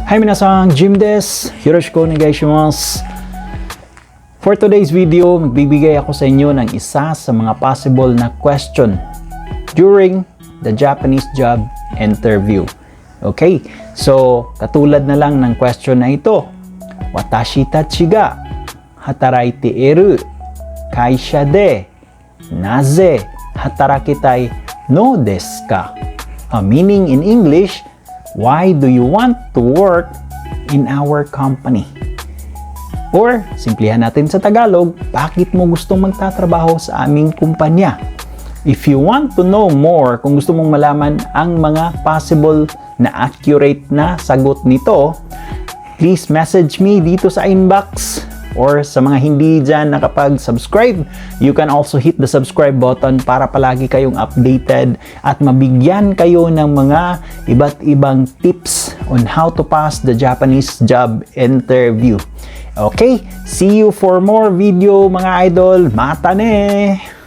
Hi minasan, Jim des. Yoroshiku onegaishimasu. For today's video, magbibigay ako sa inyo ng isa sa mga possible na question during the Japanese job interview. Okay, so katulad na lang ng question na ito. Watashi tachi ga hataraite iru kaisha de naze hatarakitai no desu ka? Meaning in English, why do you want to work in our company? Or, simplihan natin sa Tagalog, bakit mo gustong magtatrabaho sa aming kumpanya? If you want to know more, kung gusto mong malaman ang mga possible na accurate na sagot nito, please message me dito sa inbox. Or sa mga hindi dyan nakapag-subscribe, you can also hit the subscribe button para palagi kayong updated at mabigyan kayo ng mga iba't ibang tips on how to pass the Japanese job interview. Okay, see you for more video mga idol. Mata ne!